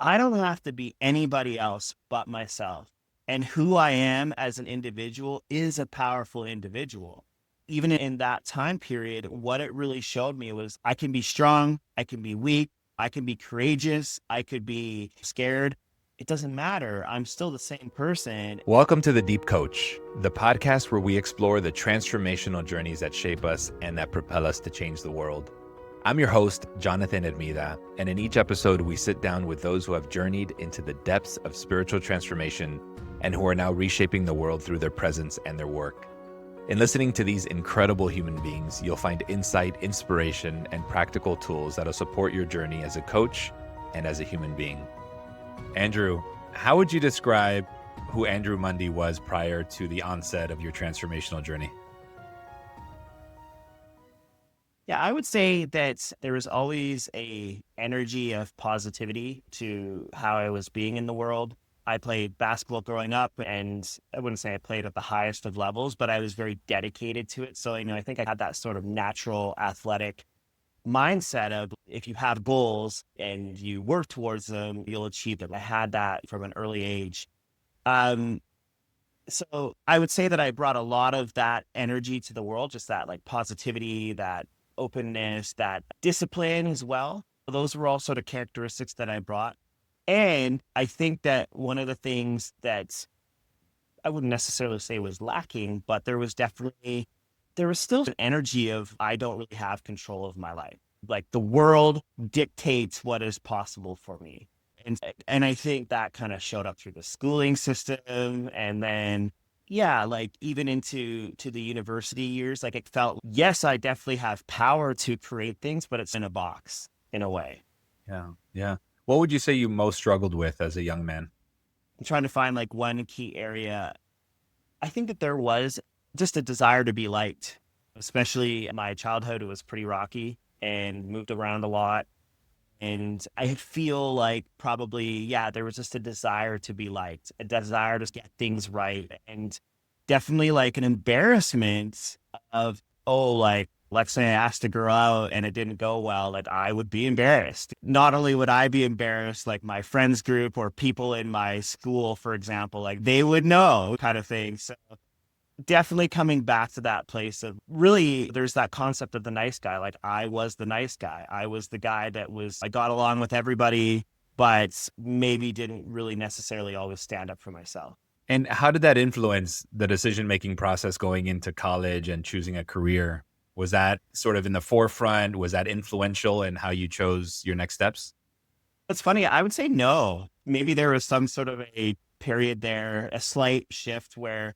I don't have to be anybody else but myself. And who I am as an individual is a powerful individual. Even in that time period, what it really showed me was I can be strong, I can be weak, I can be courageous, I could be scared. It doesn't matter. I'm still the same person. Welcome to The Deep Coach, the podcast where we explore the transformational journeys that shape us and that propel us to change the world. I'm your host, Jonathan Ermida, and in each episode, we sit down with those who have journeyed into the depths of spiritual transformation and who are now reshaping the world through their presence and their work. In listening to these incredible human beings, you'll find insight, inspiration, and practical tools that'll support your journey as a coach and as a human being. Andrew, how would you describe who Andrew Mundy was prior to the onset of your transformational journey? Yeah, I would say that there was always a energy of positivity to how I was being in the world. I played basketball growing up, and I wouldn't say I played at the highest of levels, but I was very dedicated to it. So, I think I had that sort of natural athletic mindset of if you have goals and you work towards them, you'll achieve them. I had that from an early age. Um, so I would say that I brought a lot of that energy to the world, just that like positivity, that openness, that discipline as well. Those were all sort of characteristics that I brought. And I think that one of the things that I wouldn't necessarily say was lacking, but there was still an energy of I don't really have control of my life. Like the world dictates what is possible for me. And I think that kind of showed up through the schooling system. And then, yeah, like even to the university years, like it felt, yes, I definitely have power to create things, but it's in a box in a way. Yeah. What would you say you most struggled with as a young man? I'm trying to find like one key area. I think that there was just a desire to be liked, especially in my childhood. It was pretty rocky and moved around a lot. And I feel like probably, yeah, there was just a desire to be liked, a desire to get things right. And definitely like an embarrassment of, oh, like, let's say I asked a girl out and it didn't go well, like I would be embarrassed. Not only would I be embarrassed, like my friends group or people in my school, for example, like they would know kind of thing. So definitely coming back to that place of really there's that concept of the nice guy. Like I was the nice guy. I was the guy I got along with everybody, but maybe didn't really necessarily always stand up for myself. And how did that influence the decision-making process going into college and choosing a career? Was that sort of in the forefront? Was that influential in how you chose your next steps? It's funny. I would say no. Maybe there was some sort of a period there, a slight shift where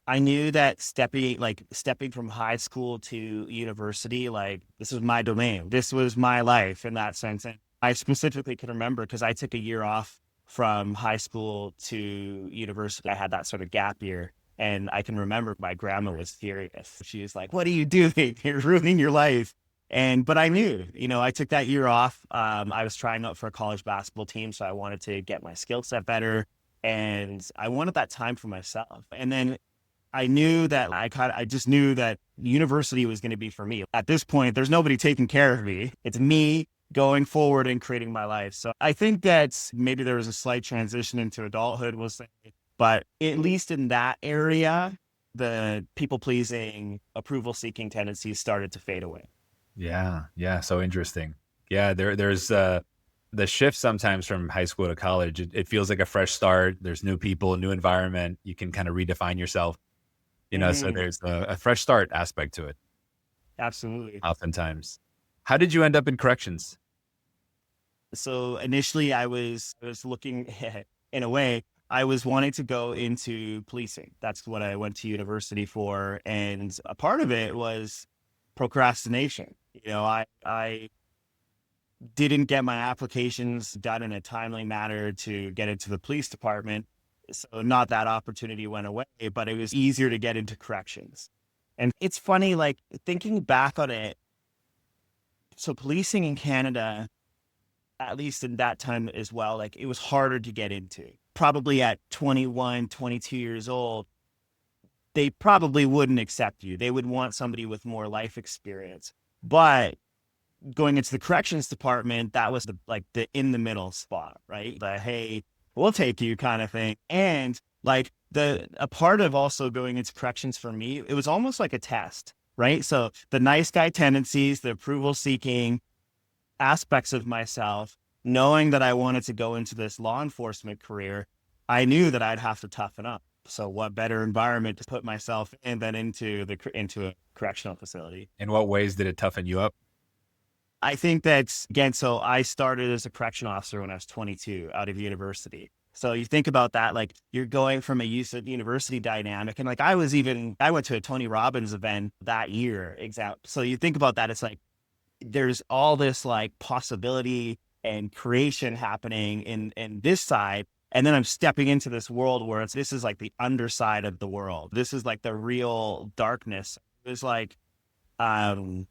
I knew that stepping from high school to university, like this was my domain. This was my life in that sense. And I specifically can remember because I took a year off from high school to university. I had that sort of gap year. And I can remember my grandma was furious. She was like, "What are you doing? You're ruining your life." But I knew, I took that year off. I was trying out for a college basketball team. So I wanted to get my skill set better. And I wanted that time for myself. And then I knew that I just knew that university was going to be for me. At this point, there's nobody taking care of me. It's me going forward and creating my life. So I think that maybe there was a slight transition into adulthood, we'll say, but at least in that area, the people pleasing, approval seeking tendencies started to fade away. Yeah. So interesting. Yeah, there's the shift sometimes from high school to college. It feels like a fresh start. There's new people, new environment. You can kind of redefine yourself. So Mhm. there's a fresh start aspect to it, Absolutely. oftentimes. How did you end up in corrections? So initially I was looking in a way, I was wanting to go into policing. That's what I went to university for. And a part of it was procrastination. I didn't get my applications done in a timely manner to get into the police department. So not that opportunity went away, but it was easier to get into corrections. And it's funny, like thinking back on it. So policing in Canada, at least in that time as well, like it was harder to get into. Probably at 21, 22 years old, they probably wouldn't accept you. They would want somebody with more life experience. But going into the corrections department, that was the in the middle spot, right? The hey, we'll take you kind of thing. And like a part of also going into corrections for me, it was almost like a test, right? So the nice guy tendencies, the approval seeking aspects of myself, knowing that I wanted to go into this law enforcement career, I knew that I'd have to toughen up. So what better environment to put myself in than into a correctional facility? In what ways did it toughen you up? I think that's, again, so I started as a correction officer when I was 22 out of university. So you think about that, like you're going from a youth university dynamic. And like I went to a Tony Robbins event that year, so you think about that, it's like there's all this like possibility and creation happening in this side. And then I'm stepping into this world where this is like the underside of the world. This is like the real darkness. It's like, when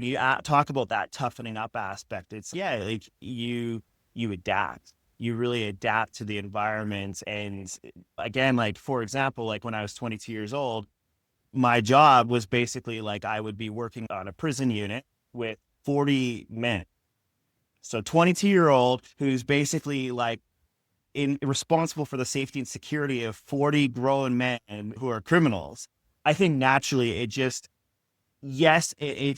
you talk about that toughening up aspect, it's like you adapt. You really adapt to the environment. And again, like for example, like when I was 22 years old, my job was basically like I would be working on a prison unit with 40 men. So 22-year-old who's basically like responsible for the safety and security of 40 grown men who are criminals. I think naturally it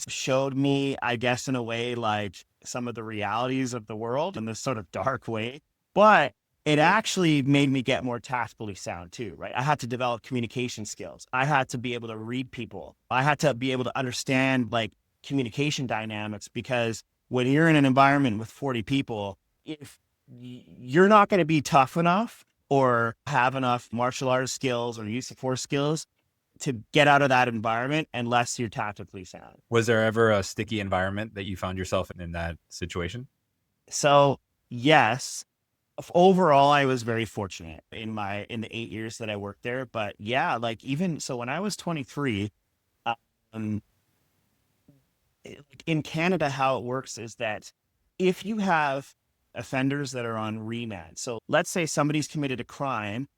showed me, I guess, in a way, like some of the realities of the world in this sort of dark way, but it actually made me get more tactically sound too, right? I had to develop communication skills. I had to be able to read people. I had to be able to understand like communication dynamics, because when you're in an environment with 40 people, if you're not going to be tough enough or have enough martial arts skills or use of force skills to get out of that environment unless you're tactically sound. Was there ever a sticky environment that you found yourself in that situation? So yes, overall, I was very fortunate in the 8 years that I worked there. But yeah, like even so, when I was 23, um, in Canada, how it works is that if you have offenders that are on remand, so let's say somebody's committed a crime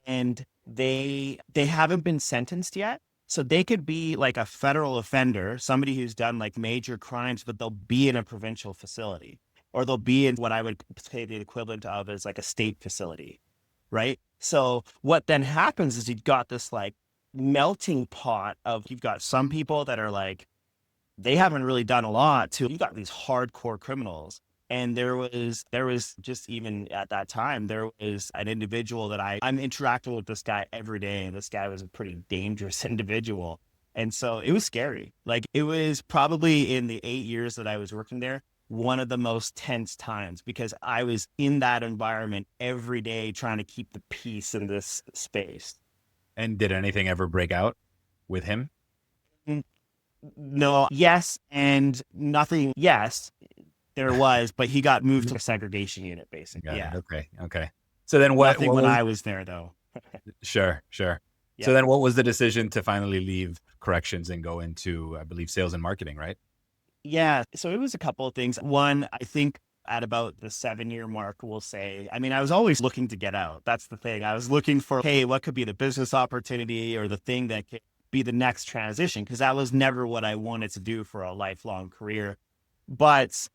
and they haven't been sentenced yet. So they could be like a federal offender, somebody who's done like major crimes, but they'll be in a provincial facility, or they'll be in what I would say the equivalent of as like a state facility, right? So what then happens is you've got this like melting pot of, you've got some people that are like, they haven't really done a lot to, you've got these hardcore criminals. And there was just, even at that time, there was an individual that I'm interacting with this guy every day. And this guy was a pretty dangerous individual. And so it was scary. Like it was probably, in the 8 years that I was working there, one of the most tense times, because I was in that environment every day trying to keep the peace in this space. And did anything ever break out with him? No, yes, and nothing. Yes, there was, but he got moved to a segregation unit, basically. Yeah. Okay. So then Nothing when I was there, though. Sure. Yeah. So then what was the decision to finally leave corrections and go into, I believe, sales and marketing, right? Yeah. So it was a couple of things. One, I think at about the 7-year mark, we'll say, I mean, I was always looking to get out. That's the thing. I was looking for, hey, what could be the business opportunity or the thing that could be the next transition? Because that was never what I wanted to do for a lifelong career. But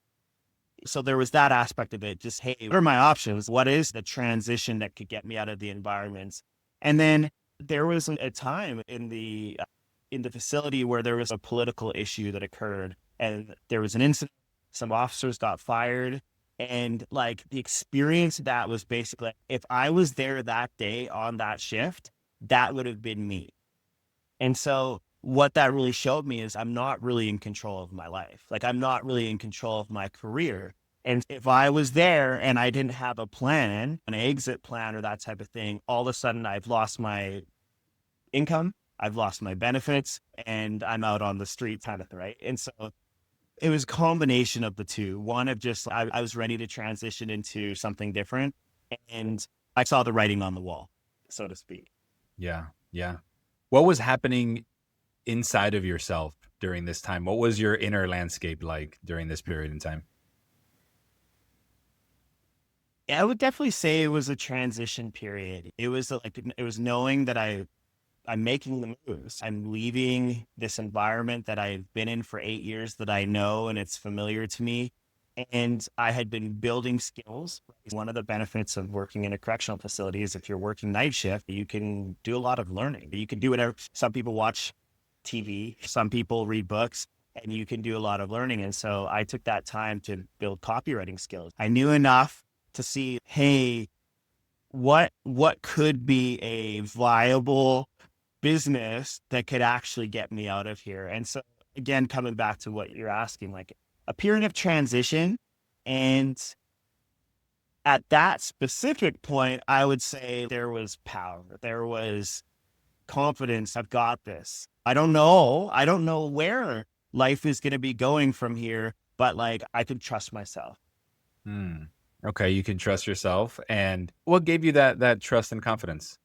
so there was that aspect of it. Just, hey, what are my options? What is the transition that could get me out of the environments? And then there was a time in the facility where there was a political issue that occurred, and there was an incident. Some officers got fired, and like the experience of that was basically, if I was there that day on that shift, that would have been me. And so what that really showed me is I'm not really in control of my life. Like I'm not really in control of my career. And if I was there and I didn't have a plan, an exit plan or that type of thing, all of a sudden I've lost my income, I've lost my benefits, and I'm out on the street kind of thing, right? And so it was a combination of the two. One of just, I was ready to transition into something different, and I saw the writing on the wall, so to speak. Yeah. What was happening inside of yourself during this time? What was your inner landscape like during this period in time? I would definitely say it was a transition period. It was knowing that I'm making the moves. I'm leaving this environment that I've been in for 8 years that I know and it's familiar to me. And I had been building skills. One of the benefits of working in a correctional facility is if you're working night shift, you can do a lot of learning. You can do whatever. Some people watch TV, some people read books, and you can do a lot of learning. And so I took that time to build copywriting skills. I knew enough to see, hey, what could be a viable business that could actually get me out of here. And so again, coming back to what you're asking, like a period of transition. And at that specific point, I would say there was power. There was confidence. I've got this. I don't know. I don't know where life is going to be going from here, but like I could trust myself. Hmm. Okay, you can trust yourself. And what gave you that trust and confidence?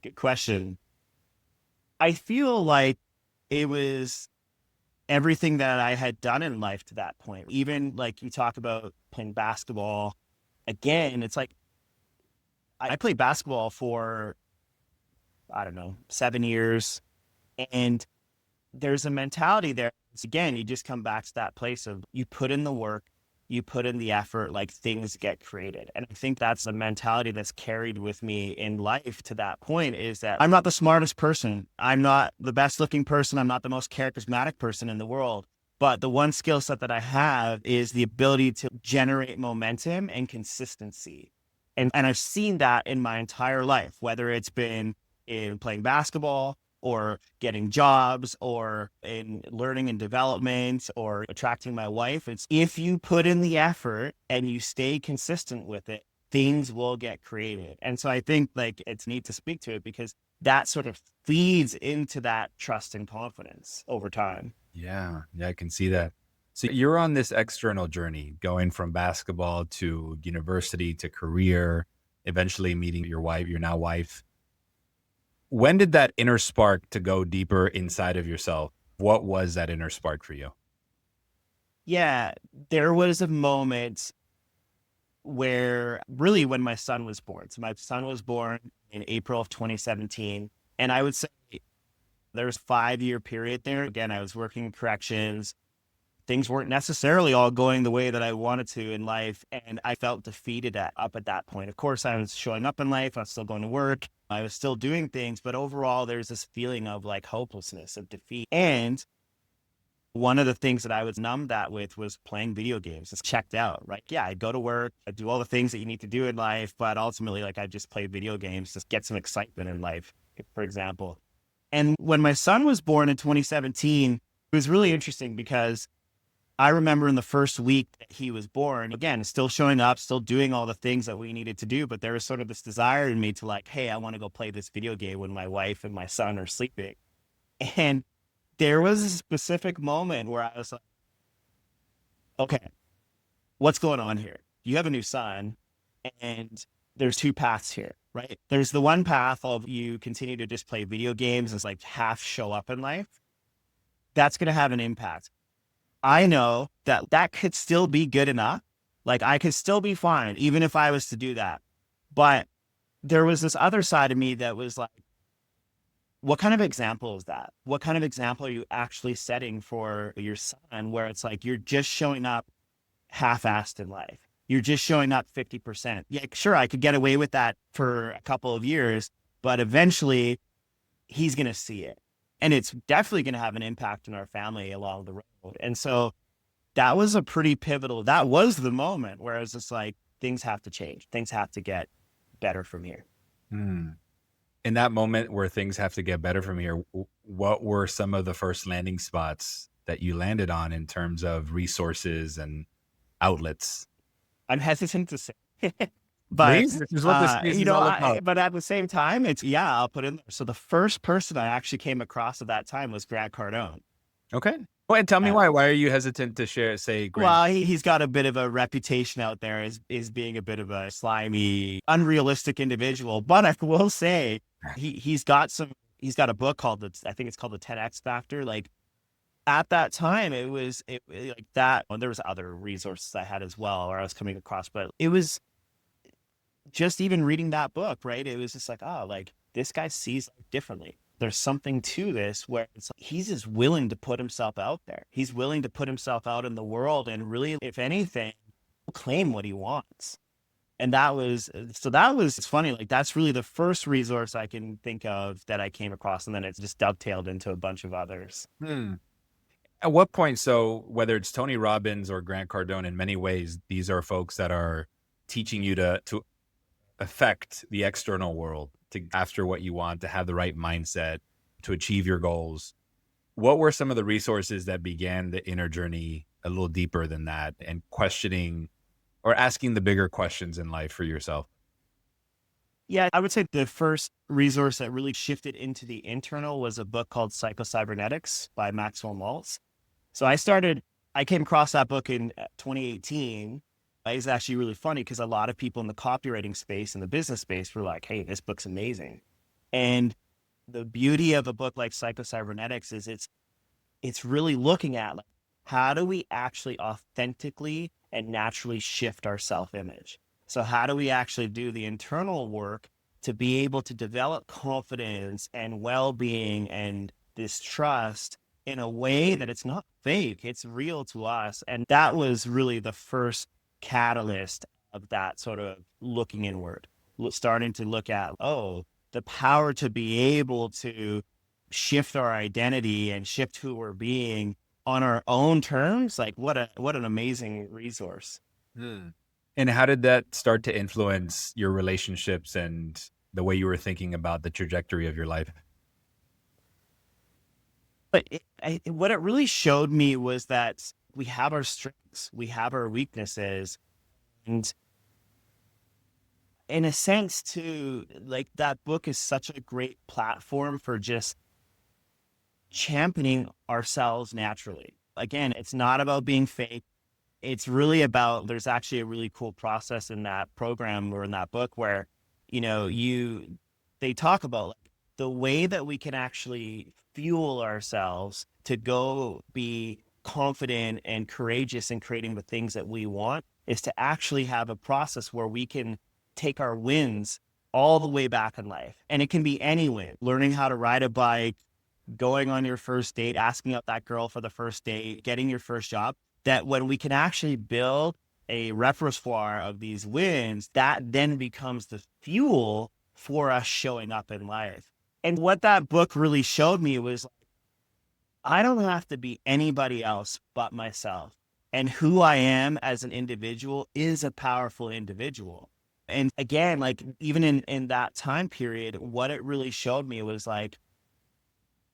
Good question. I feel like it was everything that I had done in life to that point. Even like you talk about playing basketball. Again, it's like I played basketball for, I don't know, 7 years. And there's a mentality there. It's, again, you just come back to that place of you put in the work, you put in the effort, like things get created. And I think that's the mentality that's carried with me in life to that point, is that I'm not the smartest person. I'm not the best looking person. I'm not the most charismatic person in the world. But the one skill set that I have is the ability to generate momentum and consistency. And I've seen that in my entire life, whether it's been in playing basketball or getting jobs or in learning and development or attracting my wife. It's if you put in the effort and you stay consistent with it, things will get created. And so I think like it's neat to speak to it because that sort of feeds into that trust and confidence over time. Yeah, I can see that. So you're on this external journey, going from basketball to university to career, eventually meeting your wife, your now wife. When did that inner spark to go deeper inside of yourself? What was that inner spark for you? Yeah, there was a moment where really when my son was born. So my son was born in April of 2017. And I would say there's a 5 year period there. Again, I was working in corrections. Things weren't necessarily all going the way that I wanted to in life. And I felt defeated up at that point. Of course, I was showing up in life. I was still going to work. I was still doing things. But overall, there's this feeling of like hopelessness, of defeat. And one of the things that I was numbed that with was playing video games. It's checked out, right? Yeah, I go to work, I do all the things that you need to do in life, but ultimately, like I just play video games to get some excitement in life, for example. And when my son was born in 2017, it was really interesting because I remember in the first week that he was born, again, still showing up, still doing all the things that we needed to do, but there was sort of this desire in me to like, hey, I want to go play this video game when my wife and my son are sleeping. And there was a specific moment where I was like, okay, what's going on here? You have a new son, and there's two paths here, right? There's the one path of you continue to just play video games and like half show up in life. That's going to have an impact. I know that that could still be good enough. Like I could still be fine, even if I was to do that. But there was this other side of me that was like, what kind of example is that? What kind of example are you actually setting for your son where it's like you're just showing up half-assed in life? You're just showing up 50%. Yeah, sure, I could get away with that for a couple of years, but eventually he's going to see it. And it's definitely going to have an impact in our family along the road. And so that was a pretty pivotal, that was the moment where it's just like, things have to change. Things have to get better from here. Hmm. In that moment where things have to get better from here, what were some of the first landing spots that you landed on in terms of resources and outlets? I'm hesitant to say, but Please, this is what this piece is all about. but at the same time, it's yeah, I'll put in there. So the first person I actually came across at that time was Grant Cardone. Okay. Well, and tell me Uh, why. Why are you hesitant to say Grant? well, he's got a bit of a reputation out there as being a bit of a slimy, unrealistic individual. But I will say he's got a book called I think it's called the 10X Factor. Like at that time, like that. Well, there was other resources I had as well, or I was coming across, but it was just even reading that book, right? It was just like, oh, like this guy sees life differently. There's something to this where it's like, he's just willing to put himself out there. He's willing to put himself out in the world and really, if anything, claim what he wants. And it's funny. Like that's really the first resource I can think of that I came across. And then it's just dovetailed into a bunch of others. Hmm. At what point, so whether it's Tony Robbins or Grant Cardone, in many ways, these are folks that are teaching you to affect the external world, to after what you want, to have the right mindset, to achieve your goals. What were some of the resources that began the inner journey a little deeper than that and questioning or asking the bigger questions in life for yourself? Yeah, I would say the first resource that really shifted into the internal was a book called Psycho-Cybernetics by Maxwell Maltz. So I came across that book in 2018. It's actually really funny because a lot of people in the copywriting space and the business space were like, hey, this book's amazing. And the beauty of a book like Psycho-Cybernetics is it's really looking at like, how do we actually authentically and naturally shift our self-image? So how do we actually do the internal work to be able to develop confidence and well-being and this trust in a way that it's not fake, it's real to us. And that was really the first catalyst of that sort of looking inward, starting to look at, oh, the power to be able to shift our identity and shift who we're being on our own terms. Like what an amazing resource. Hmm. And how did that start to influence your relationships and the way you were thinking about the trajectory of your life? But what it really showed me was that we have our strengths, we have our weaknesses, and in a sense, too, like that book is such a great platform for just championing ourselves naturally. Again, it's not about being fake. It's really about, there's actually a really cool process in that program or in that book where, they talk about like the way that we can actually fuel ourselves to go be confident and courageous in creating the things that we want is to actually have a process where we can take our wins all the way back in life. And it can be any win, learning how to ride a bike, going on your first date, asking out that girl for the first date, getting your first job, that when we can actually build a repertoire of these wins, that then becomes the fuel for us showing up in life. And what that book really showed me was I don't have to be anybody else but myself. And who I am as an individual is a powerful individual. And again, like even in that time period, what it really showed me was like,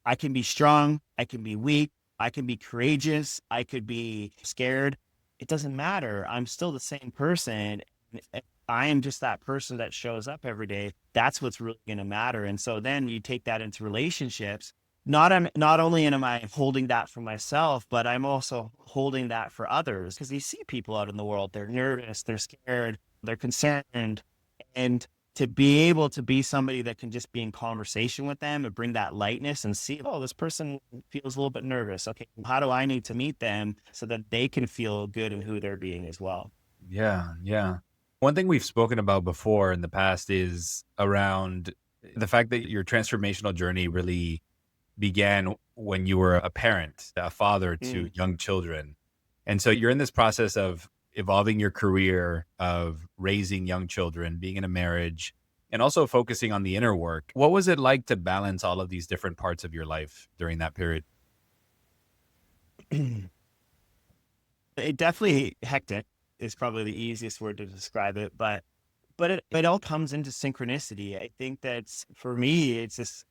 I can be strong, I can be weak, I can be courageous, I could be scared. It doesn't matter. I'm still the same person. I am just that person that shows up every day. That's what's really going to matter. And so then you take that into relationships. Not only am I holding that for myself, but I'm also holding that for others because you see people out in the world, they're nervous, they're scared, they're concerned. And to be able to be somebody that can just be in conversation with them and bring that lightness and see, oh, this person feels a little bit nervous. Okay, how do I need to meet them so that they can feel good in who they're being as well? Yeah, yeah. One thing we've spoken about before in the past is around the fact that your transformational journey really began when you were a parent, a father to Mm. young children. And so you're in this process of evolving your career, of raising young children, being in a marriage, and also focusing on the inner work. What was it like to balance all of these different parts of your life during that period? It definitely hectic is probably the easiest word to describe it, but it all comes into synchronicity. I think that's for me, it's just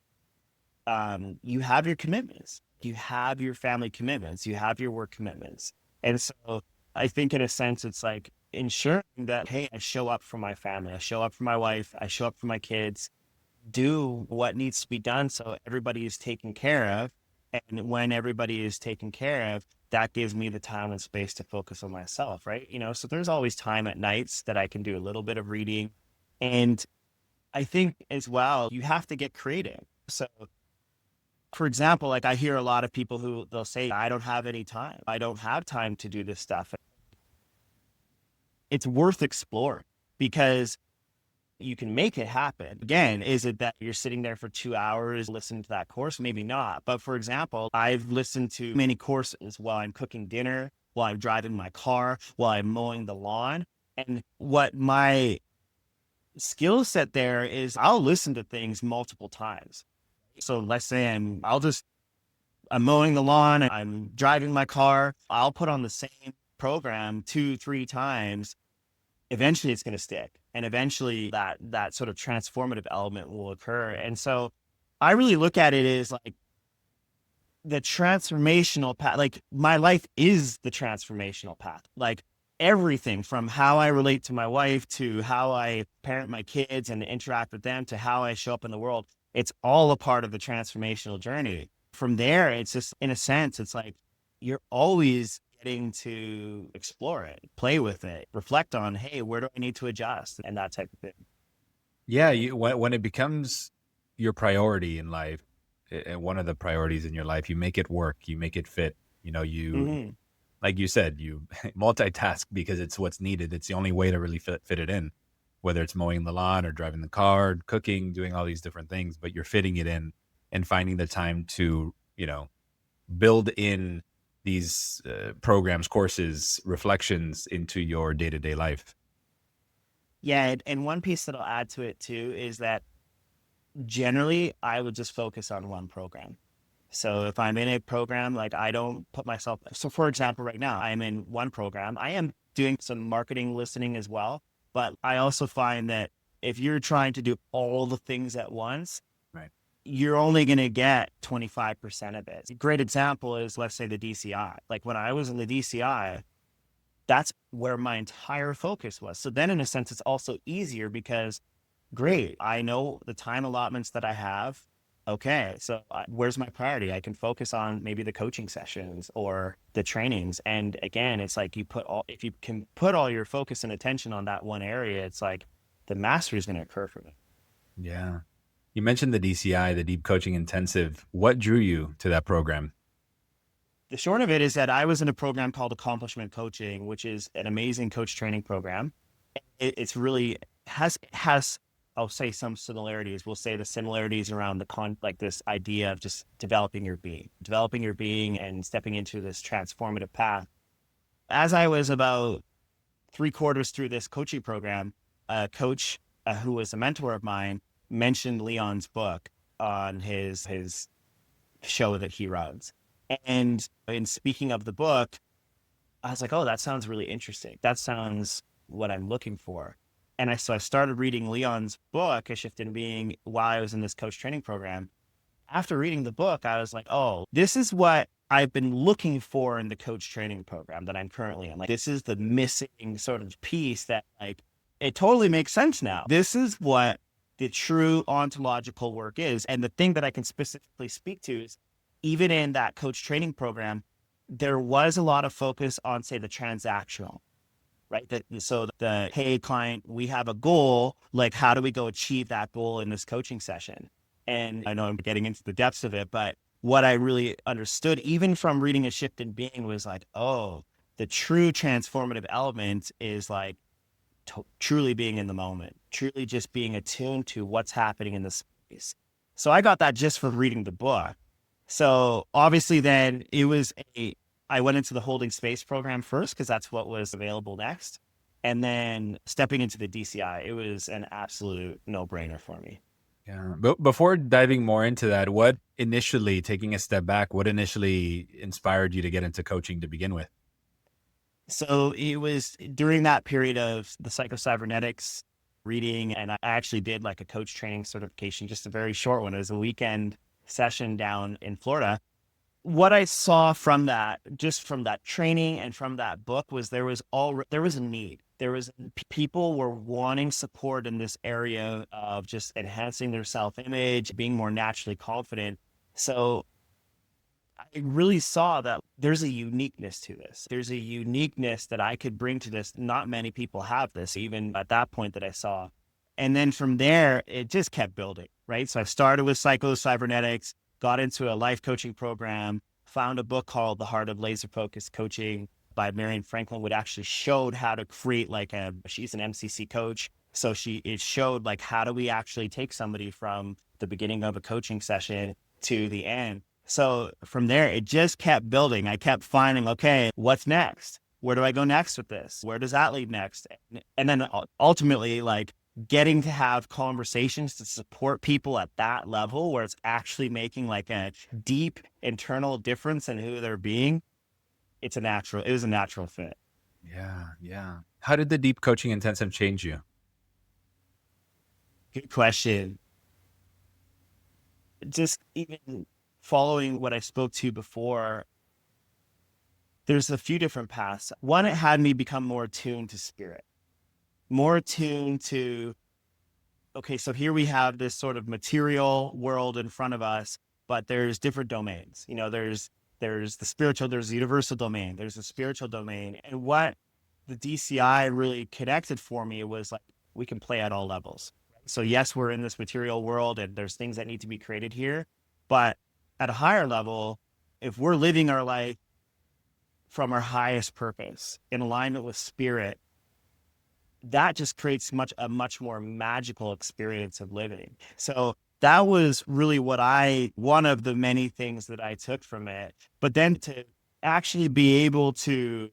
you have your commitments, you have your family commitments, you have your work commitments. And so I think in a sense, it's like ensuring that, hey, I show up for my family, I show up for my wife, I show up for my kids, do what needs to be done so everybody is taken care of. And when everybody is taken care of, that gives me the time and space to focus on myself, right? So there's always time at nights that I can do a little bit of reading. And I think as well, you have to get creative. So for example, like I hear a lot of people who they'll say, I don't have any time. I don't have time to do this stuff. It's worth exploring because you can make it happen. Again, is it that you're sitting there for 2 hours listening to that course? Maybe not. But for example, I've listened to many courses while I'm cooking dinner, while I'm driving my car, while I'm mowing the lawn. And what my skill set there is, I'll listen to things multiple times. So let's say I'm mowing the lawn, I'm driving my car, I'll put on the same program 2, 3 times. Eventually it's going to stick. And eventually that sort of transformative element will occur. And so I really look at it as like the transformational path. Like my life is the transformational path. Like everything from how I relate to my wife to how I parent my kids and interact with them to how I show up in the world. It's all a part of the transformational journey. From there, it's just, in a sense, it's like you're always getting to explore it, play with it, reflect on, hey, where do I need to adjust, and that type of thing. Yeah, when it becomes your priority in life, and one of the priorities in your life, you make it work, you make it fit. You like you said, you multitask because it's what's needed. It's the only way to really fit it in, whether it's mowing the lawn or driving the car, cooking, doing all these different things, but you're fitting it in and finding the time to, build in these programs, courses, reflections into your day-to-day life. Yeah, and one piece that I'll add to it too is that generally I would just focus on one program. So if I'm in a program, like I don't put myself, so for example, right now I'm in one program. I am doing some marketing listening as well, but I also find that if you're trying to do all the things at once, Right. you're only going to get 25% of it. A great example is, let's say, the DCI. Like when I was in the DCI, that's where my entire focus was. So then in a sense, it's also easier because great, I know the time allotments that I have. Okay, so where's my priority? I can focus on maybe the coaching sessions or the trainings. And again, it's like if you can put all your focus and attention on that one area, it's like the mastery is going to occur from it. Yeah. You mentioned the DCI, the Deep Coaching Intensive. What drew you to that program? The short of it is that I was in a program called Accomplishment Coaching, which is an amazing coach training program. It's really has I'll say some similarities. We'll say the similarities around like this idea of just developing your being and stepping into this transformative path. As I was about 3/4 through this coaching program, a coach who was a mentor of mine mentioned Leon's book on his show that he runs. And in speaking of the book, I was like, oh, that sounds really interesting. That sounds what I'm looking for. And so I started reading Leon's book, A Shift in Being, while I was in this coach training program. After reading the book, I was like, oh, this is what I've been looking for in the coach training program that I'm currently in. Like, this is the missing sort of piece that, like, it totally makes sense now. This is what the true ontological work is. And the thing that I can specifically speak to is, even in that coach training program, there was a lot of focus on, say, the transactional. Right. So hey, client, we have a goal. Like, how do we go achieve that goal in this coaching session? And I know I'm getting into the depths of it, but what I really understood, even from reading A Shift in Being, was like, oh, the true transformative element is like truly being in the moment, truly just being attuned to what's happening in the space. So I got that just from reading the book. So obviously then I went into the holding space program first because that's what was available next. And then stepping into the DCI, it was an absolute no-brainer for me. Yeah. But before diving more into that, taking a step back, what initially inspired you to get into coaching to begin with? So it was during that period of the psycho-cybernetics reading, and I actually did like a coach training certification, just a very short one. It was a weekend session down in Florida. What I saw from that, just from that training and from that book, was there was a need. People were wanting support in this area of just enhancing their self-image, being more naturally confident. So I really saw that there's a uniqueness to this. There's a uniqueness that I could bring to this. Not many people have this, even at that point that I saw. And then from there, it just kept building, right? So I started with psycho-cybernetics, got into a life coaching program, found a book called The Heart of Laser Focused Coaching by Marian Franklin, which actually showed how to create she's an MCC coach, So it showed like, how do we actually take somebody from the beginning of a coaching session to the end? So from there, it just kept building. I kept finding, okay, what's next? Where do I go next with this? Where does that lead next? And then ultimately, like, getting to have conversations to support people at that level where it's actually making like a deep internal difference in who they're being. It was a natural fit. Yeah, yeah. How did the deep coaching intensive change you? Good question. Just even following what I spoke to before, there's a few different paths. One, it had me become more attuned to spirit, more attuned to, okay, so here we have this sort of material world in front of us, but there's different domains. There's the spiritual, there's the universal domain, there's the spiritual domain. And what the DCI really connected for me was like, we can play at all levels. So yes, we're in this material world and there's things that need to be created here, but at a higher level, if we're living our life from our highest purpose in alignment with spirit, that just creates a much more magical experience of living. So that was really one of the many things that I took from it. But then to actually be able to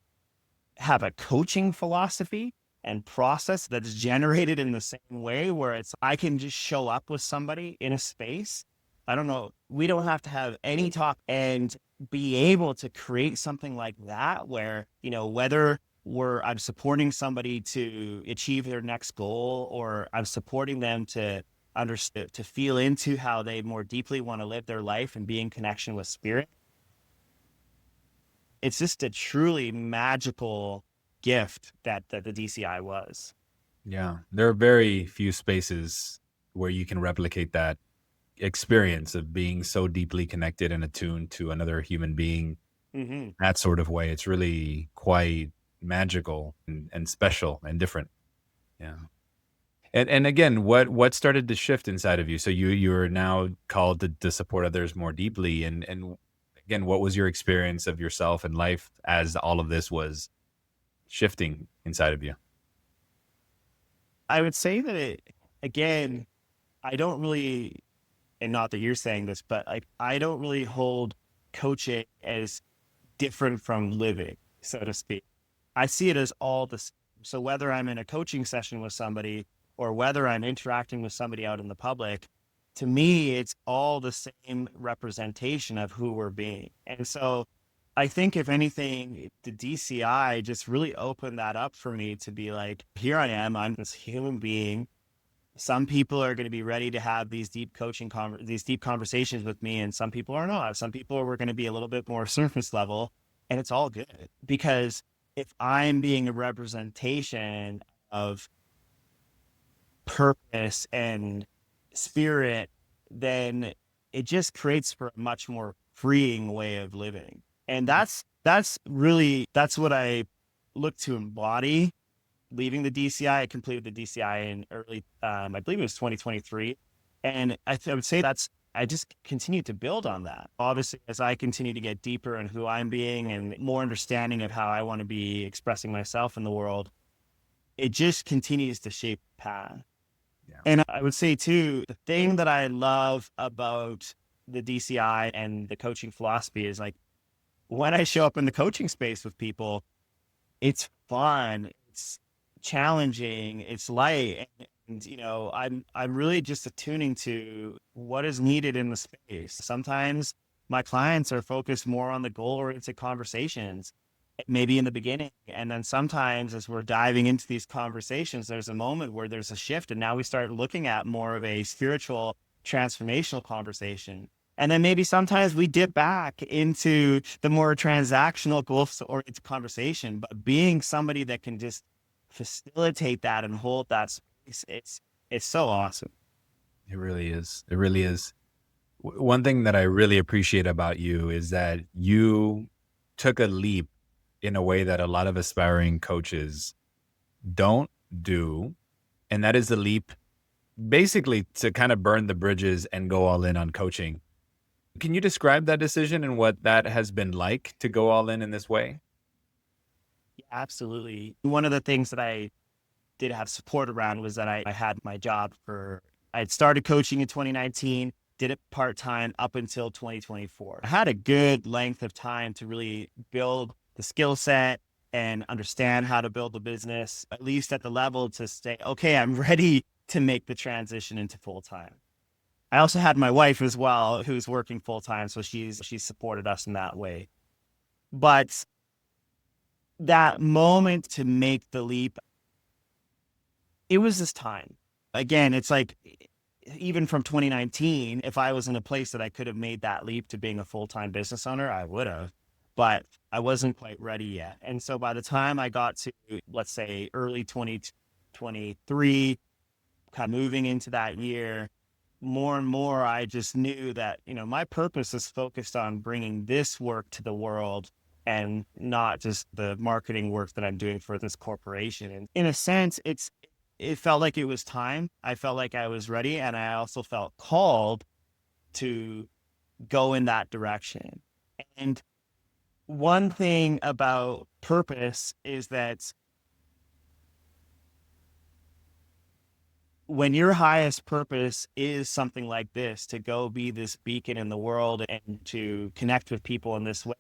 have a coaching philosophy and process that's generated in the same way, where I can just show up with somebody in a space. I don't know. We don't have to have any talk and be able to create something like that where, whether I'm supporting somebody to achieve their next goal, or I'm supporting them to understand, to feel into how they more deeply want to live their life and be in connection with spirit. It's just a truly magical gift that the DCI was. Yeah, there are very few spaces where you can replicate that experience of being so deeply connected and attuned to another human being Mm-hmm. that sort of way. It's really quite magical and special and different. Yeah. And again, what started to shift inside of you? So you're now called to support others more deeply. And again, what was your experience of yourself and life as all of this was shifting inside of you? I would say that again, I don't really, and not that you're saying this, but I don't really hold coaching as different from living, so to speak. I see it as all the same. So whether I'm in a coaching session with somebody or whether I'm interacting with somebody out in the public, to me, it's all the same representation of who we're being. And so I think, if anything, the DCI just really opened that up for me to be like, here I am, I'm this human being. Some people are going to be ready to have these deep these deep conversations with me, and some people are not. Some people are going to be a little bit more surface level, and it's all good, because if I'm being a representation of purpose and spirit, then it just creates for a much more freeing way of living. And that's what I look to embody. Leaving the DCI, I completed the DCI in early, I believe it was 2023. And I would say I just continue to build on that. Obviously, as I continue to get deeper in who I'm being and more understanding of how I want to be expressing myself in the world, it just continues to shape the path. Yeah. And I would say too, the thing that I love about the DCI and the coaching philosophy is like, when I show up in the coaching space with people, it's fun, it's challenging, it's light. And I'm really just attuning to what is needed in the space. Sometimes my clients are focused more on the goal-oriented conversations, maybe in the beginning. And then sometimes as we're diving into these conversations, there's a moment where there's a shift. And now we start looking at more of a spiritual transformational conversation. And then maybe sometimes we dip back into the more transactional goals-oriented conversation, but being somebody that can just facilitate that and hold that space, it's so awesome. It really is. It really is. One thing that I really appreciate about you is that you took a leap in a way that a lot of aspiring coaches don't do. And that is the leap basically to kind of burn the bridges and go all in on coaching. Can you describe that decision and what that has been like to go all in this way? Yeah, absolutely. One of the things that I did have support around was that I had my job I had started coaching in 2019, did it part-time up until 2024. I had a good length of time to really build the skill set and understand how to build the business, at least at the level to say, okay, I'm ready to make the transition into full-time. I also had my wife as well, who's working full-time. So she's supported us in that way. But that moment to make the leap, it was this time. Again, it's like, even from 2019, if I was in a place that I could have made that leap to being a full-time business owner, I would have, but I wasn't quite ready yet. And so by the time I got to, let's say, early 2023, kind of moving into that year, more and more, I just knew that, my purpose is focused on bringing this work to the world and not just the marketing work that I'm doing for this corporation. And in a sense, it felt like it was time. I felt like I was ready. And I also felt called to go in that direction. And one thing about purpose is that when your highest purpose is something like this, to go be this beacon in the world and to connect with people in this way,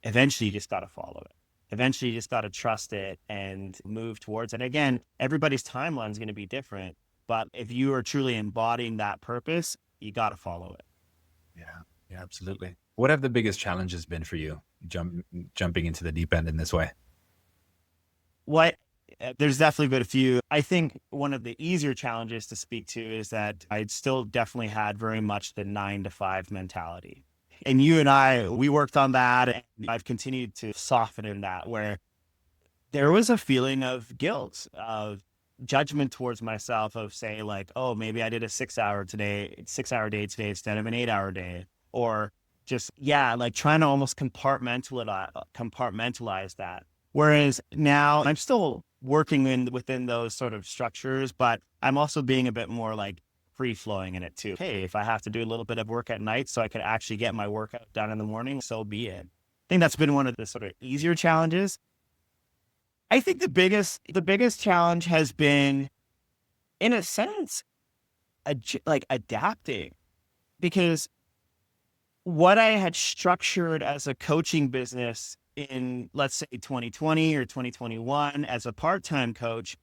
eventually you just got to follow it. Eventually you just got to trust it and move towards it. Again, everybody's timeline is going to be different, but if you are truly embodying that purpose, you got to follow it. Yeah, absolutely. What have the biggest challenges been for you jumping into the deep end in this way? There's definitely been a few. I think one of the easier challenges to speak to is that I still definitely had very much the 9 to 5 mentality. And you and we worked on that, and I've continued to soften in that, where there was a feeling of guilt, of judgment towards myself, of saying like, oh, maybe I did a 6-hour day today instead of an 8-hour day, or just, like trying to almost compartmentalize that. Whereas now I'm still working within those sort of structures, but I'm also being a bit more like free flowing in it too. Hey, if I have to do a little bit of work at night so I can actually get my workout done in the morning, so be it. I think that's been one of the sort of easier challenges. I think the biggest challenge has been, in a sense, like adapting, because what I had structured as a coaching business in, let's say, 2020 or 2021 as a part-time coach,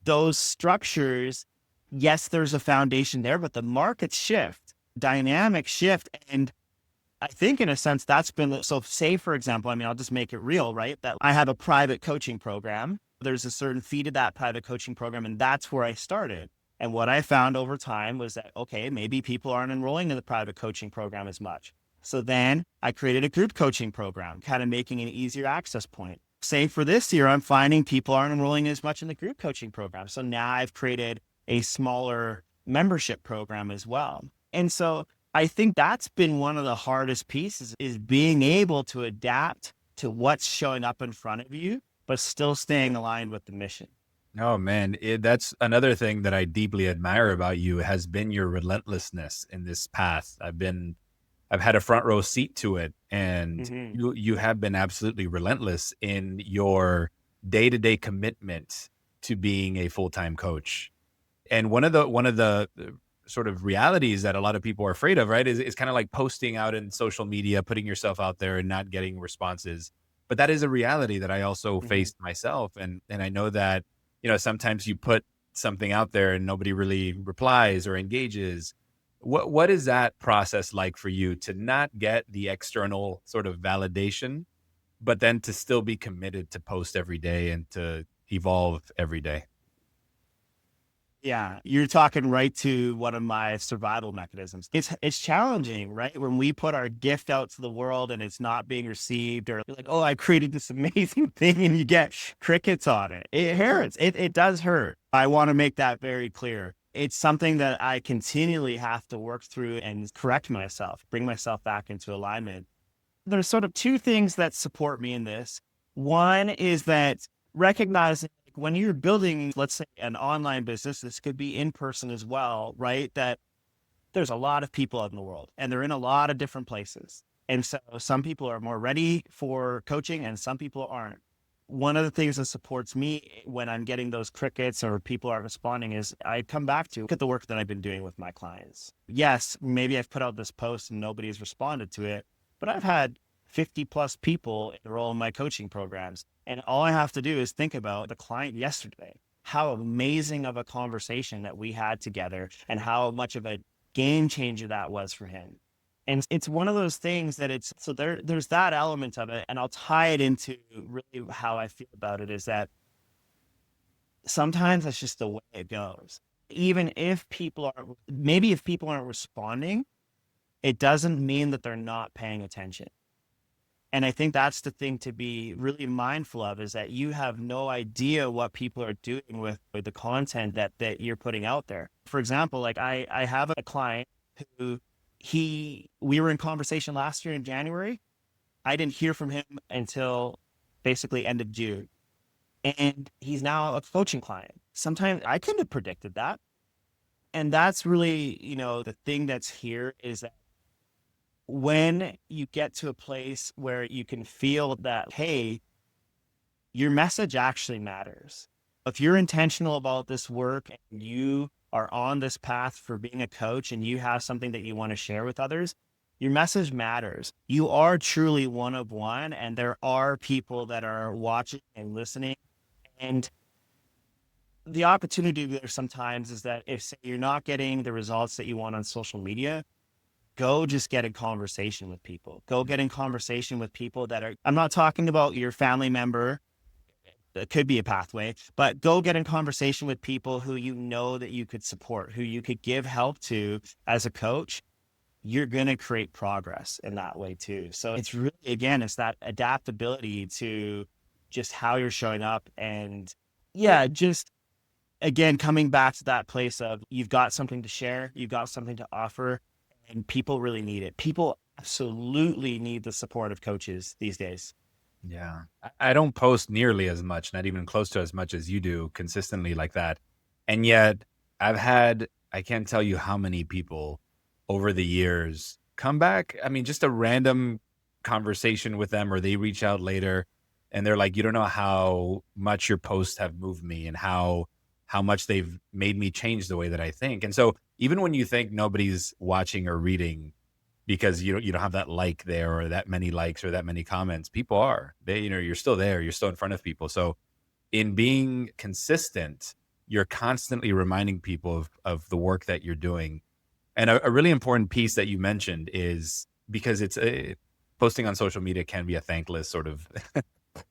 those structures, yes, there's a foundation there, but the markets shift, dynamics shift. And I think in a sense that's been, so say, for example, I'll just make it real, right? That I have a private coaching program. There's a certain fee to that private coaching program, and that's where I started. And what I found over time was that, okay, maybe people aren't enrolling in the private coaching program as much. So then I created a group coaching program, kind of making an easier access point. Say for this year, I'm finding people aren't enrolling as much in the group coaching program. So now I've created a smaller membership program as well. And so I think that's been one of the hardest pieces, is being able to adapt to what's showing up in front of you, but still staying aligned with the mission. Oh man, that's another thing that I deeply admire about you, has been your relentlessness in this path. I've had a front row seat to it, and you have been absolutely relentless in your day-to-day commitment to being a full-time coach. And one of the sort of realities that a lot of people are afraid of, right, is kind of like posting out in social media, putting yourself out there and not getting responses. But that is a reality that I also faced myself. And I know that, sometimes you put something out there and nobody really replies or engages. What is that process like for you, to not get the external sort of validation, but then to still be committed to post every day and to evolve every day? Yeah, you're talking right to one of my survival mechanisms. It's challenging, right? When we put our gift out to the world and it's not being received, or you're like, oh, I created this amazing thing, and you get crickets on it. It hurts. It does hurt. I want to make that very clear. It's something that I continually have to work through and correct myself, bring myself back into alignment. There's sort of 2 things that support me in this. One is that recognizing, when you're building, let's say, an online business, this could be in person as well, right? That there's a lot of people out in the world, and they're in a lot of different places. And so some people are more ready for coaching and some people aren't. one of the things that supports me when I'm getting those crickets or people aren't responding is I come back to look at the work that I've been doing with my clients. Yes, maybe I've put out this post and nobody's responded to it, but I've had 50 plus people enroll in my coaching programs. And all I have to do is think about the client yesterday, how amazing of a conversation that we had together and how much of a game changer that was for him. And it's one of those things that there's that element of it. And I'll tie it into really how I feel about it is that sometimes that's just the way it goes. Even if if people aren't responding, it doesn't mean that they're not paying attention. And I think that's the thing to be really mindful of is that you have no idea what people are doing with the content that you're putting out there. For example, like I have a client who we were in conversation last year in January. I didn't hear from him until basically end of June. And he's now a coaching client. Sometimes I couldn't have predicted that. And that's really, the thing that's here is that when you get to a place where you can feel that, hey, your message actually matters. If you're intentional about this work and you are on this path for being a coach and you have something that you want to share with others, your message matters. You are truly one of one, and there are people that are watching and listening. And the opportunity there sometimes is that if, say, you're not getting the results that you want on social media, go just get in conversation with people. Go get in conversation with people I'm not talking about your family member. It could be a pathway, but go get in conversation with people who you know that you could support, who you could give help to as a coach. You're going to create progress in that way too. So it's really, again, it's that adaptability to just how you're showing up. And yeah, just again, coming back to that place of you've got something to share, you've got something to offer, and people really need it. People absolutely need the support of coaches these days. Yeah. I don't post nearly as much, not even close to as much as you do consistently like that. And yet I can't tell you how many people over the years come back. I mean, just a random conversation with them, or they reach out later and they're like, you don't know how much your posts have moved me and how much they've made me change the way that I think. And so even when you think nobody's watching or reading because you don't have that like there or that many likes or that many comments, people are. You're still there, you're still in front of people. So in being consistent, you're constantly reminding people of the work that you're doing. And a really important piece that you mentioned is because posting on social media can be a thankless sort of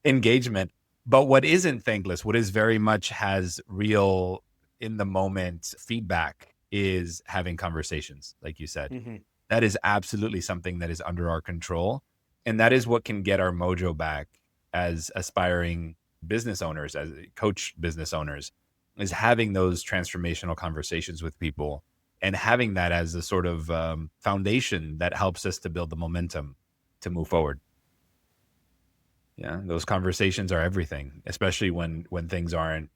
engagement. But what isn't thankless, what is very much has real in the moment feedback is having conversations, like you said. Mm-hmm. That is absolutely something that is under our control. And that is what can get our mojo back as aspiring business owners, as coach business owners, is having those transformational conversations with people and having that as a sort of foundation that helps us to build the momentum to move forward. Yeah, those conversations are everything, especially when things aren't,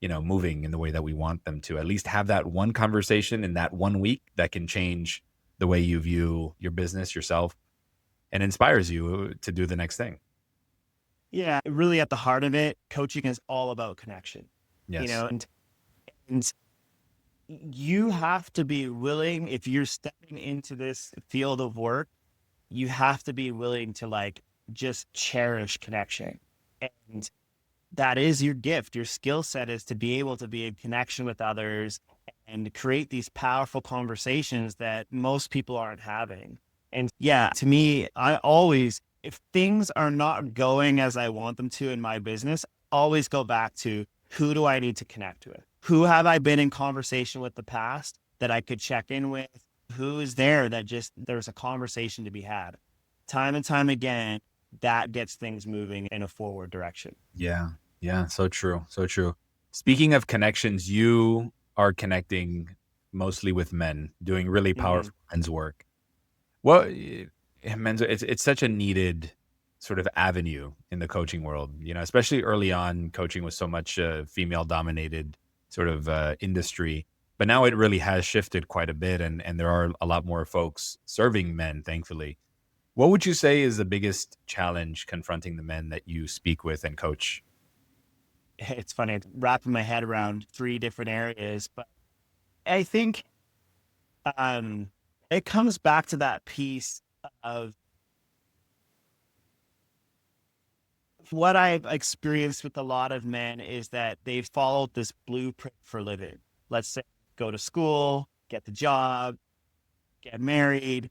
moving in the way that we want them to. At least have that one conversation in that 1 week that can change the way you view your business, yourself, and inspires you to do the next thing. Yeah, really at the heart of it, coaching is all about connection. Yes. And you have to be willing, if you're stepping into this field of work, you have to be willing to just cherish connection. And that is your gift. Your skill set is to be able to be in connection with others and create these powerful conversations that most people aren't having. And yeah, to me, if things are not going as I want them to in my business, always go back to who do I need to connect with? Who have I been in conversation with the past that I could check in with? Who is there that there's a conversation to be had? Time and time again, that gets things moving in a forward direction. Yeah. Yeah. So true. So true. Speaking of connections, you are connecting mostly with men, doing really powerful men's work. Well, it's such a needed sort of avenue in the coaching world, especially early on. Coaching was so much female dominated sort of industry, but now it really has shifted quite a bit. And there are a lot more folks serving men, thankfully. What would you say is the biggest challenge confronting the men that you speak with and coach? It's funny wrapping my head around three different areas, but I think um, it comes back to that piece of what I've experienced with a lot of men is that they've followed this blueprint for living. Let's say go to school, get the job, get married,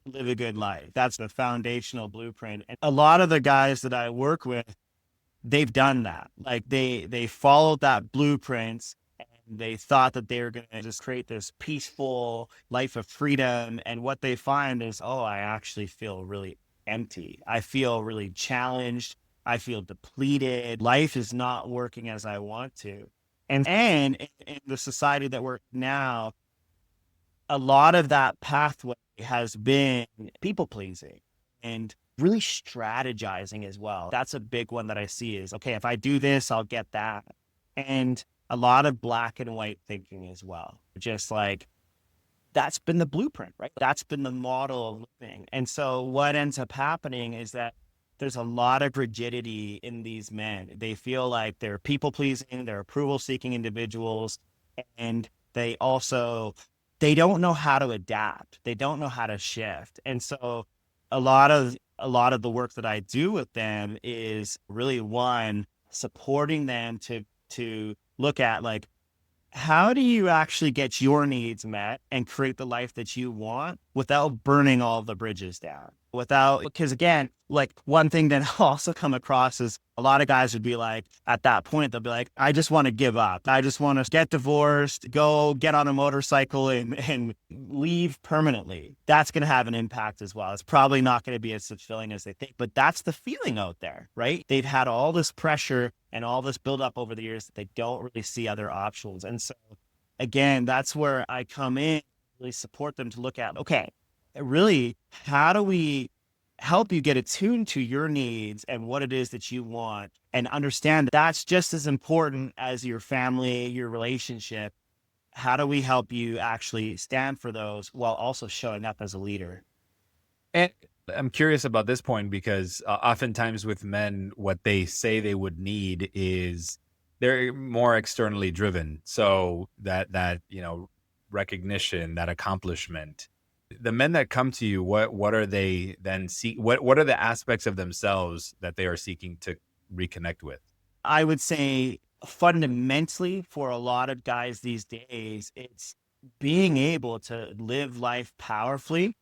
live a good life. That's the foundational blueprint. And a lot of the guys that I work with, they've done that. Like they followed that blueprint and they thought that they were going to just create this peaceful life of freedom. And what they find is, oh, I actually feel really empty. I feel really challenged. I feel depleted. Life is not working as I want to. And in the society that we're in now, a lot of that pathway has been people pleasing and really strategizing as well. That's a big one that I see is, okay, if I do this, I'll get that. And a lot of black and white thinking as well. Just like that's been the blueprint, right? That's been the model of living. And so what ends up happening is that there's a lot of rigidity in these men. They feel like they're people pleasing, they're approval seeking individuals, and they don't know how to adapt. They don't know how to shift. And so a lot of the work that I do with them is really one supporting them to look at like how do you actually get your needs met and create the life that you want without burning all the bridges down? Because again, like one thing that I'll also come across is a lot of guys would be like, at that point, they'll be like, I just want to give up. I just want to get divorced, go get on a motorcycle and leave permanently. That's going to have an impact as well. It's probably not going to be as fulfilling as they think, but that's the feeling out there, right? They've had all this pressure and all this buildup over the years that they don't really see other options. And so again, that's where I come in, really support them to look at, okay, really, how do we help you get attuned to your needs and what it is that you want and understand that's just as important as your family, your relationship. How do we help you actually stand for those while also showing up as a leader? And I'm curious about this point because oftentimes with men, what they say they would need is they're more externally driven. So that recognition, that accomplishment. The men that come to you, what are they then see? What are the aspects of themselves that they are seeking to reconnect with? I would say fundamentally for a lot of guys these days, it's being able to live life powerfully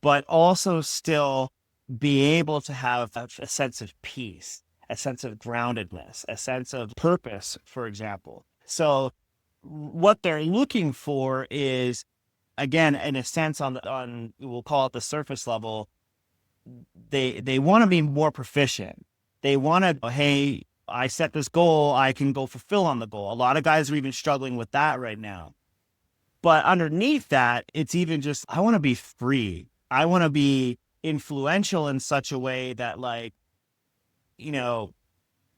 but also still be able to have a sense of peace, a sense of groundedness, a sense of purpose, for example. So what they're looking for is, again, in a sense on we'll call it the surface level, they want to be more proficient. They want to, hey, I set this goal, I can go fulfill on the goal. A lot of guys are even struggling with that right now. But underneath that, it's even just, I want to be free. I want to be influential in such a way that, like,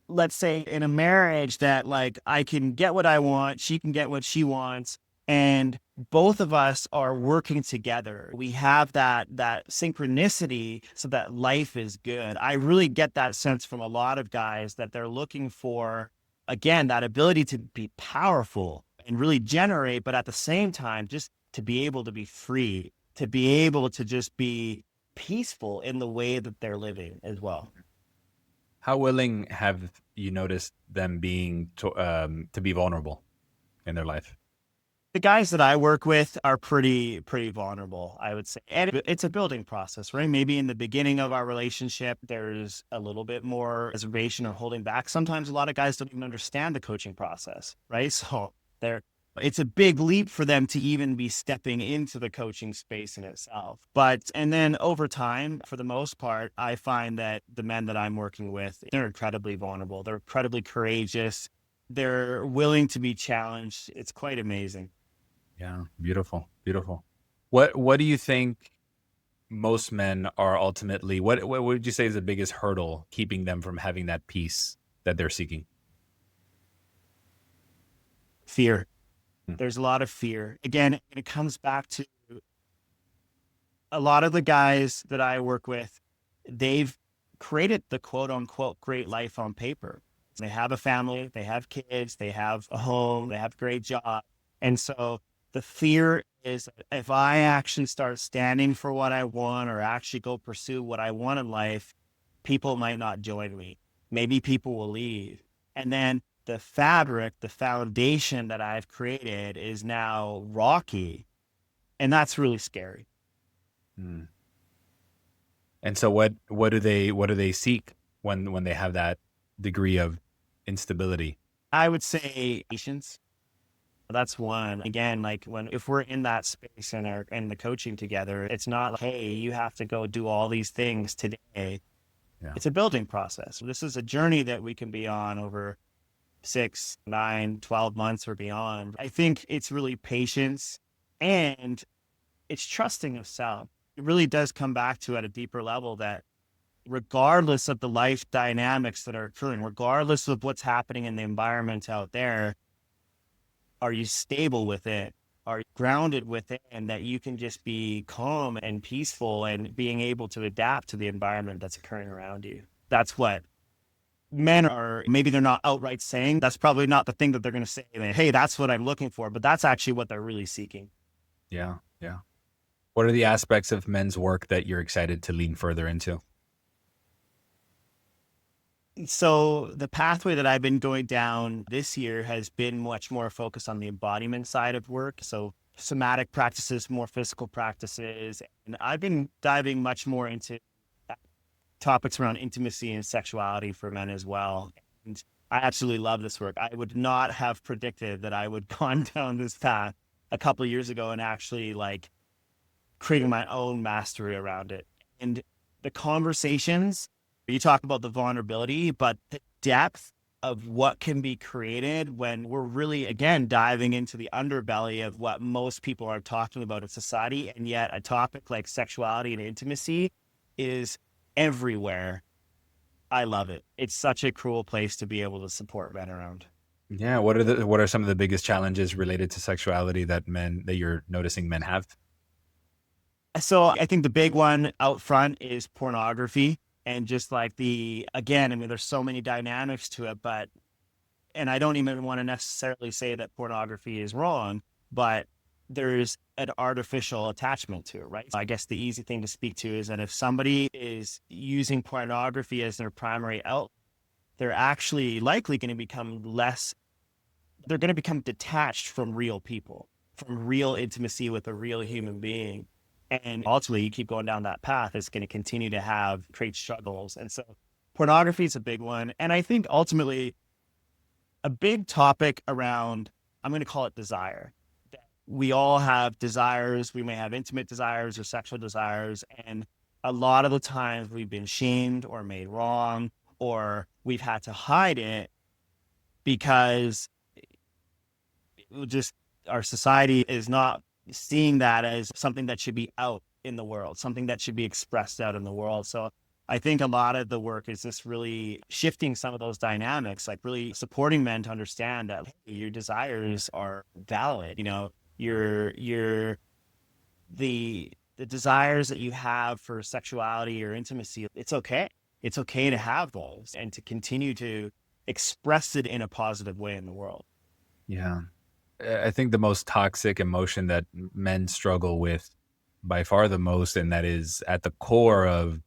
let's say in a marriage that, like, I can get what I want, she can get what she wants, and both of us are working together. We have that synchronicity so that life is good. I really get that sense from a lot of guys that they're looking for, again, that ability to be powerful and really generate, but at the same time, just to be able to be free, to be able to just be peaceful in the way that they're living as well. How willing have you noticed them being to be vulnerable in their life? The guys that I work with are pretty vulnerable, I would say. And it's a building process, right? Maybe in the beginning of our relationship, there's a little bit more reservation or holding back. Sometimes a lot of guys don't even understand the coaching process, right? So it's a big leap for them to even be stepping into the coaching space in itself. And then over time, for the most part, I find that the men that I'm working with, they're incredibly vulnerable. They're incredibly courageous. They're willing to be challenged. It's quite amazing. Yeah, beautiful, beautiful. What do you think most men are ultimately? What would you say is the biggest hurdle keeping them from having that peace that they're seeking? Fear. Hmm. There's a lot of fear. Again, it comes back to a lot of the guys that I work with, they've created the quote unquote great life on paper. They have a family, they have kids, they have a home, they have a great job. And so the fear is if I actually start standing for what I want or actually go pursue what I want in life, people might not join me. Maybe people will leave. And then the fabric, the foundation that I've created is now rocky. And that's really scary. Mm. And so what do they seek when they have that degree of instability? I would say patience. That's one. Again, like if we're in that space and are in the coaching together, it's not like, hey, you have to go do all these things today. Yeah. It's a building process. This is a journey that we can be on over 6, 9, 12 months or beyond. I think it's really patience and it's trusting of self. It really does come back to at a deeper level that regardless of the life dynamics that are occurring, regardless of what's happening in the environment out there, are you stable with it? Are you grounded within that you can just be calm and peaceful and being able to adapt to the environment that's occurring around you? That's what men are. Maybe they're not outright saying that's probably not the thing that they're going to say. Hey, that's what I'm looking for. But that's actually what they're really seeking. Yeah. Yeah. What are the aspects of men's work that you're excited to lean further into? So the pathway that I've been going down this year has been much more focused on the embodiment side of work. So somatic practices, more physical practices. And I've been diving much more into topics around intimacy and sexuality for men as well. And I absolutely love this work. I would not have predicted that I would gone down this path a couple of years ago and actually like creating my own mastery around it. And the conversations, you talk about the vulnerability, but the depth of what can be created when we're really, again, diving into the underbelly of what most people are talking about in society. And yet a topic like sexuality and intimacy is everywhere. I love it. It's such a cool place to be able to support men around. Yeah. What are some of the biggest challenges related to sexuality that you're noticing men have? So I think the big one out front is pornography and just like again, I mean, there's so many dynamics to it, and I don't even want to necessarily say that pornography is wrong, but there's an artificial attachment to it, right? So I guess the easy thing to speak to is that if somebody is using pornography as their primary outlet, they're actually likely going to they're going to become detached from real people, from real intimacy with a real human being. And ultimately, you keep going down that path, it's going to continue to create struggles. And so pornography is a big one. And I think ultimately, a big topic around, I'm going to call it desire. We all have desires. We may have intimate desires or sexual desires. And a lot of the times we've been shamed or made wrong, or we've had to hide it because our society is not seeing that as something that should be out in the world, something that should be expressed out in the world. So I think a lot of the work is just really shifting some of those dynamics, like really supporting men to understand that hey, your desires are valid. You know, the desires that you have for sexuality or intimacy, it's okay. It's okay to have those and to continue to express it in a positive way in the world. Yeah. I think the most toxic emotion that men struggle with by far the most, and that is at the core of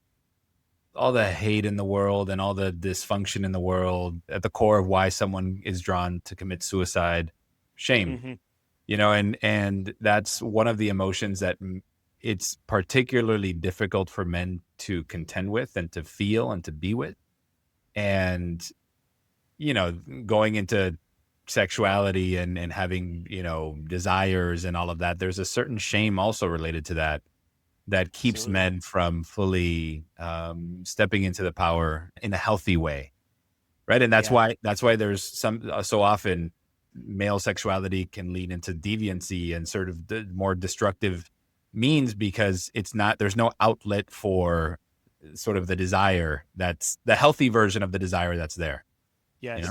all the hate in the world and all the dysfunction in the world, at the core of why someone is drawn to commit suicide, shame. Mm-hmm. And that's one of the emotions that it's particularly difficult for men to contend with and to feel and to be with. And, going into sexuality and having, desires and all of that, there's a certain shame also related to that keeps Absolutely. men from fully stepping into the power in a healthy way. Right. And that's Yeah. why there's so often male sexuality can lead into deviancy and sort of the more destructive means, because there's no outlet for sort of the desire, that's the healthy version of the desire that's there. Yes.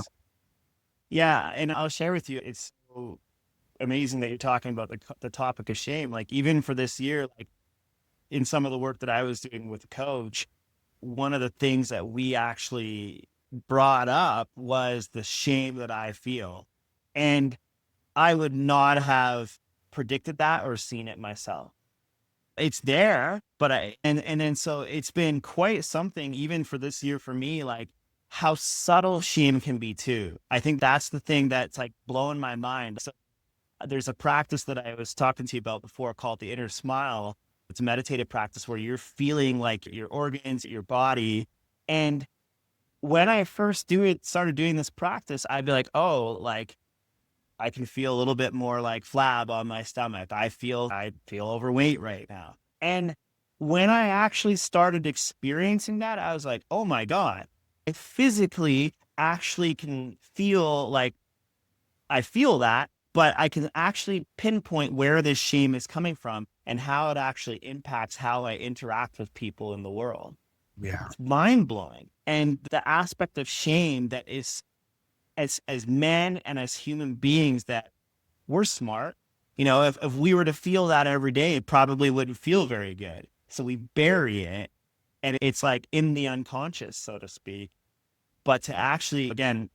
Yeah. And I'll share with you, it's so amazing that you're talking about the topic of shame. Like even for this year, like in some of the work that I was doing with the coach, one of the things that we actually brought up was the shame that I feel. And I would not have predicted that or seen it myself. It's there, but and then so it's been quite something even for this year for me, like how subtle shame can be too. I think that's the thing that's like blowing my mind. So there's a practice that I was talking to you about before called the inner smile. It's a meditative practice where you're feeling like your organs, your body. And when I first started doing this practice, I'd be like, oh, like I can feel a little bit more like flab on my stomach. I feel overweight right now. And when I actually started experiencing that, I was like, oh my God, I physically actually can feel like I feel that, but I can actually pinpoint where this shame is coming from and how it actually impacts how I interact with people in the world. Yeah. It's mind blowing. And the aspect of shame that is as men and as human beings that we're smart. If we were to feel that every day, it probably wouldn't feel very good. So we bury it and it's like in the unconscious, so to speak. But to actually, again,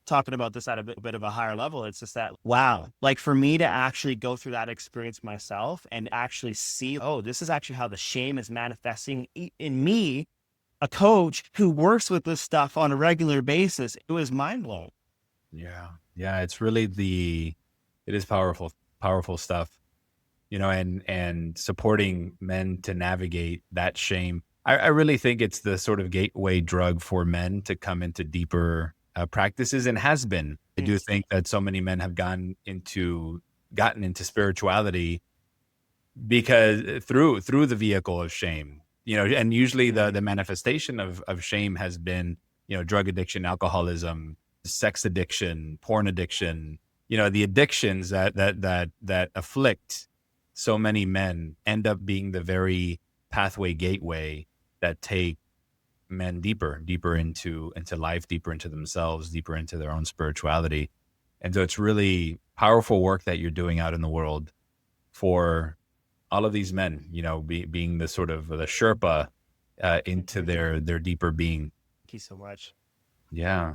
talking about this at a bit of a higher level, it's just that, wow, like for me to actually go through that experience myself and actually see, oh, this is actually how the shame is manifesting in me, a coach who works with this stuff on a regular basis. It was mind blowing. Yeah. Yeah. It's really it is powerful stuff, and supporting men to navigate that shame. I really think it's the sort of gateway drug for men to come into deeper practices, and has been. I do think that so many men have gotten into spirituality because through the vehicle of shame, and usually the manifestation of shame has been, drug addiction, alcoholism, sex addiction, porn addiction, the addictions that afflict so many men end up being the very pathway gateway that take men deeper into life, deeper into themselves, deeper into their own spirituality. And so it's really powerful work that you're doing out in the world for all of these men, being the sort of the Sherpa into their deeper being. Thank you so much. Yeah.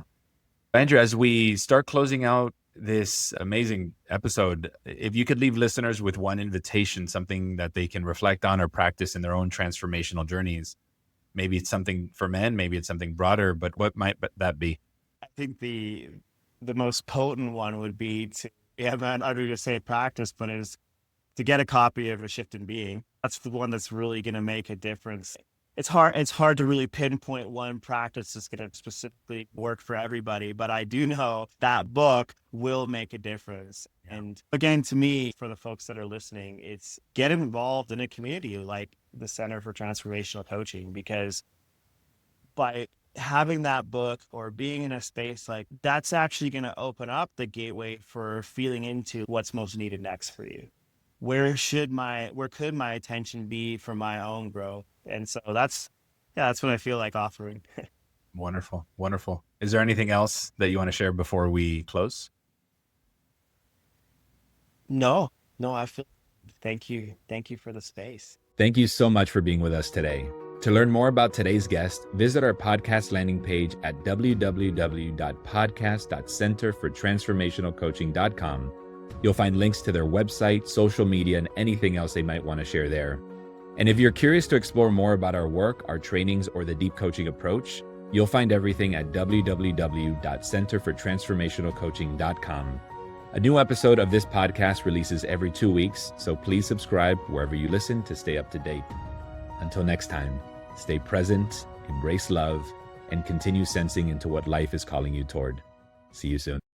Andrew, as we start closing out this amazing episode, if you could leave listeners with one invitation, something that they can reflect on or practice in their own transformational journeys, maybe it's something for men, maybe it's something broader, but what might that be? I think the most potent one would be I'm not going to say practice, but is to get a copy of A Shift in Being. That's the one that's really going to make a difference. It's hard to really pinpoint one practice that's going to specifically work for everybody, but I do know that book will make a difference. Yeah. And again, to me, for the folks that are listening, it's get involved in a community like the Center for Transformational Coaching, because by having that book or being in a space like that's actually going to open up the gateway for feeling into what's most needed next for you. Where could my attention be for my own growth? And so that's what I feel like offering. Wonderful. Wonderful. Is there anything else that you want to share before we close? No, thank you. Thank you for the space. Thank you so much for being with us today. To learn more about today's guest, visit our podcast landing page at www.podcast.centerfortransformationalcoaching.com. You'll find links to their website, social media, and anything else they might want to share there. And if you're curious to explore more about our work, our trainings, or the deep coaching approach, you'll find everything at www.centerfortransformationalcoaching.com. A new episode of this podcast releases every 2 weeks, so please subscribe wherever you listen to stay up to date. Until next time, stay present, embrace love, and continue sensing into what life is calling you toward. See you soon.